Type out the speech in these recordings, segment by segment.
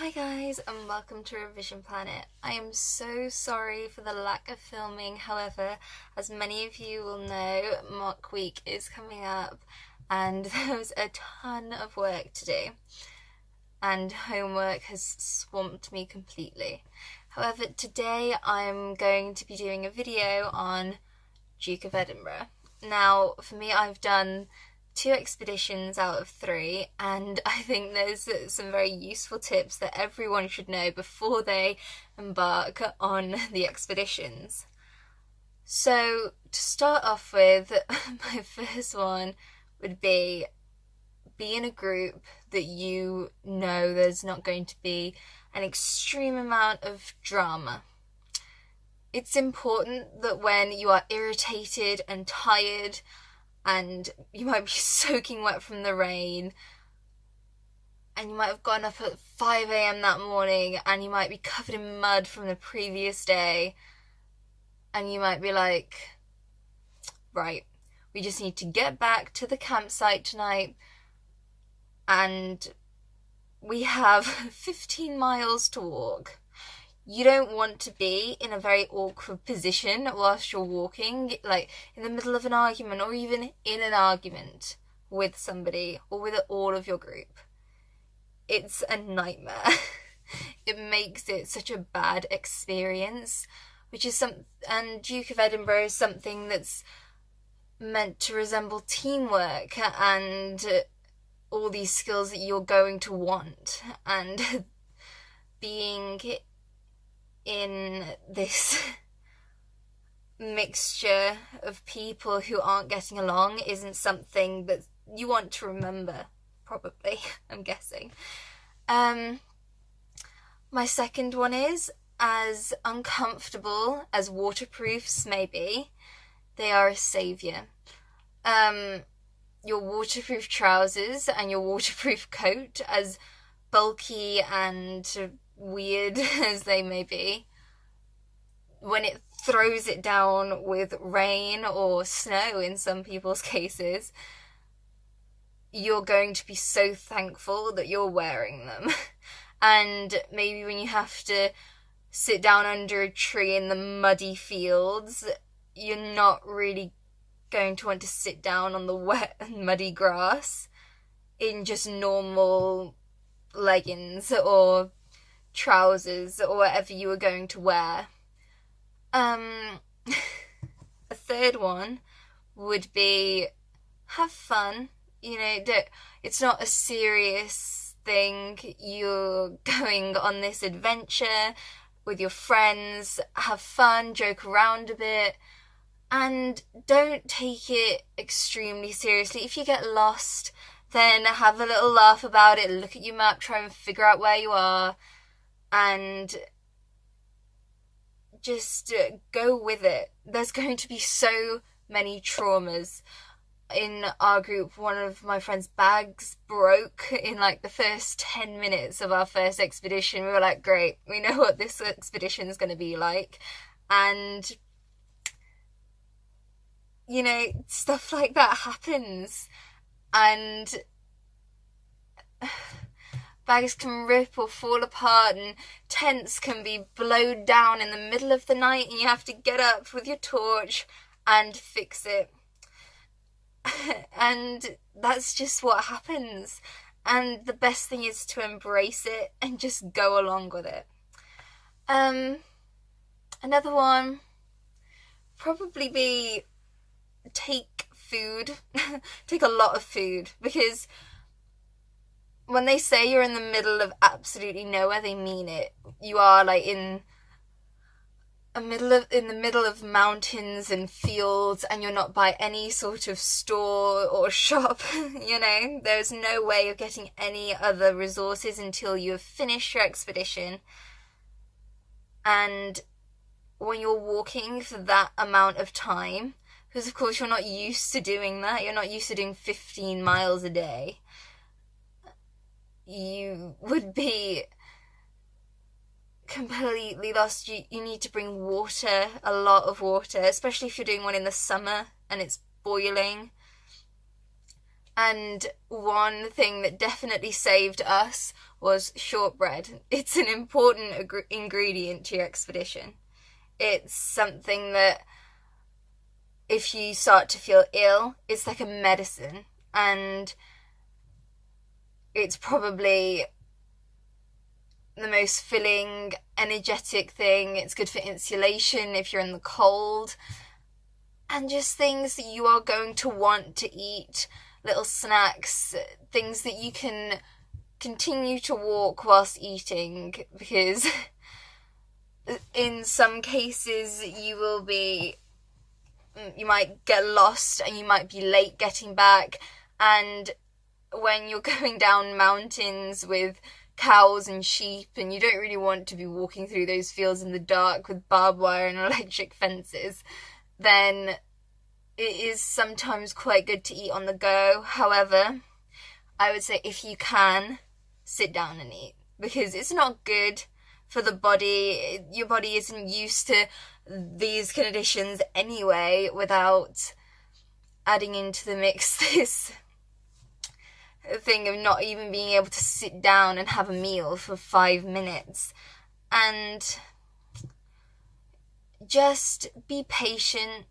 Hi guys and welcome to Revision Planet. I am so sorry for the lack of filming. However, as many of you will know, mock week is coming up and there was a ton of work to do and homework has swamped me completely. However, today I'm going to be doing a video on Duke of Edinburgh. Now, for me, I've done 2 expeditions out of 3, and I think there's some very useful tips that everyone should know before they embark on the expeditions. So to start off with, my first one would be in a group that you know there's not going to be an extreme amount of drama. It's important that when you are irritated and tired and you might be soaking wet from the rain and you might have gotten up at 5 a.m. that morning and you might be covered in mud from the previous day and you might be like, right, we just need to get back to the campsite tonight and we have 15 miles to walk. You don't want to be in a very awkward position whilst you're walking, like in the middle of an argument or even in an argument with somebody or with all of your group. It's a nightmare. It makes it such a bad experience, and Duke of Edinburgh is something that's meant to resemble teamwork and all these skills that you're going to want, and being in this mixture of people who aren't getting along isn't something that you want to remember, probably, I'm guessing. My second one is, as uncomfortable as waterproofs may be, they are a saviour. Your waterproof trousers and your waterproof coat, as bulky and weird as they may be, when it throws it down with rain or snow in some people's cases, you're going to be so thankful that you're wearing them. And maybe when you have to sit down under a tree in the muddy fields, you're not really going to want to sit down on the wet and muddy grass in just normal leggings or trousers or whatever you were going to wear. A third one would be have fun. It's not a serious thing. You're going on this adventure with your friends. Have fun, joke around a bit, and don't take it extremely seriously. If you get lost, then have a little laugh about it, look at your map, try and figure out where you are, and just go with it. There's going to be so many traumas. In our group, one of my friend's bags broke in like the first 10 minutes of our first expedition. We were like, great, we know what this expedition is going to be like. And, stuff like that happens. And bags can rip or fall apart and tents can be blown down in the middle of the night and you have to get up with your torch and fix it. And that's just what happens. And the best thing is to embrace it and just go along with it. Another one probably be take food. Take a lot of food, because when they say you're in the middle of absolutely nowhere, they mean it. You are like in the middle of mountains and fields, and you're not by any sort of store or shop. There's no way of getting any other resources until you have finished your expedition. And when you're walking for that amount of time, because of course you're not used to doing that, you're not used to doing 15 miles a day, you would be completely lost. You need to bring water, a lot of water, especially if you're doing one in the summer and it's boiling. And one thing that definitely saved us was shortbread. It's an important ingredient to your expedition. It's something that if you start to feel ill, it's like a medicine, and it's probably the most filling, energetic thing. It's good for insulation if you're in the cold, and just things that you are going to want to eat, little snacks, things that you can continue to walk whilst eating, because in some cases you might get lost and you might be late getting back, and when you're going down mountains with cows and sheep and you don't really want to be walking through those fields in the dark with barbed wire and electric fences, then it is sometimes quite good to eat on the go. However, I would say if you can, sit down and eat, because it's not good for the body. Your body isn't used to these conditions anyway, without adding into the mix this thing of not even being able to sit down and have a meal for 5 minutes. And just be patient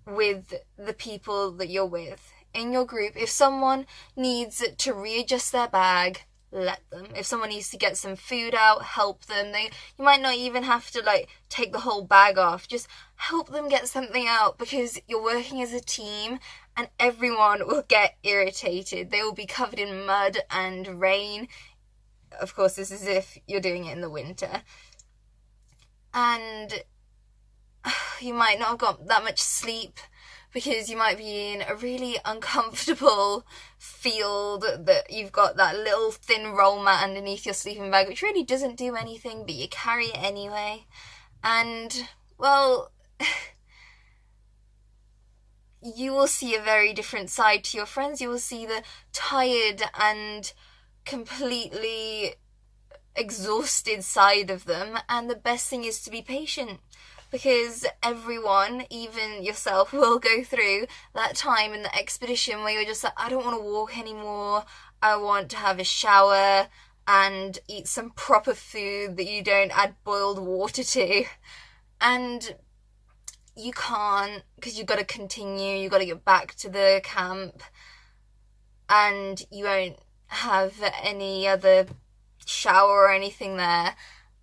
with the people that you're with in your group. If someone needs to readjust their bag, let them. If someone needs to get some food out, help them. You might not even have to take the whole bag off. Just help them get something out, because you're working as a team and everyone will get irritated. They will be covered in mud and rain. Of course, this is if you're doing it in the winter. And you might not have got that much sleep, because you might be in a really uncomfortable field that you've got that little thin roll mat underneath your sleeping bag, which really doesn't do anything, but you carry it anyway. And, well, you will see a very different side to your friends. You will see the tired and completely exhausted side of them, and the best thing is to be patient, because everyone, even yourself, will go through that time in the expedition where you're just like, I don't want to walk anymore, I want to have a shower and eat some proper food that you don't add boiled water to. And you can't, because you've got to continue, you've got to get back to the camp, and you won't have any other shower or anything there.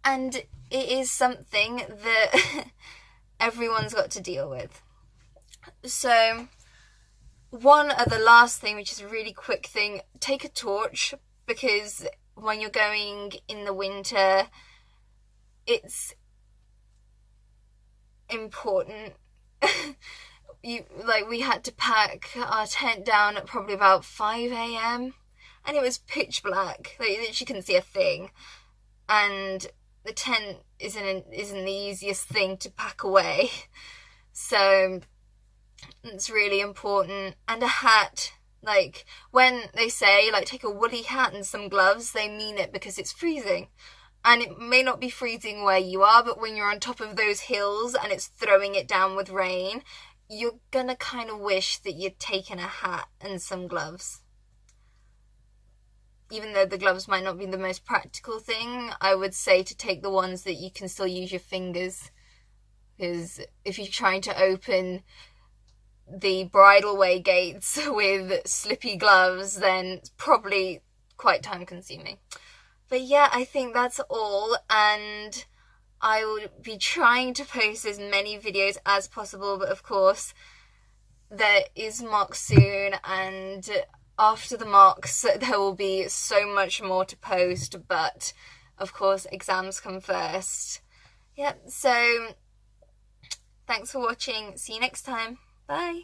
And it is something that everyone's got to deal with. So, one other last thing, which is a really quick thing, take a torch, because when you're going in the winter, it's important. We had to pack our tent down at probably about 5 a.m. and it was pitch black. You literally couldn't see a thing. And the tent isn't the easiest thing to pack away. So it's really important. And a hat. When they say, take a woolly hat and some gloves, they mean it, because it's freezing. And it may not be freezing where you are, but when you're on top of those hills and it's throwing it down with rain, you're gonna kind of wish that you'd taken a hat and some gloves. Even though the gloves might not be the most practical thing, I would say to take the ones that you can still use your fingers. Because if you're trying to open the bridleway gates with slippy gloves, then it's probably quite time consuming. But yeah, I think that's all, and I will be trying to post as many videos as possible, but of course there is mocks soon, and after the mocks there will be so much more to post, but of course exams come first. Yep, so thanks for watching, see you next time, bye!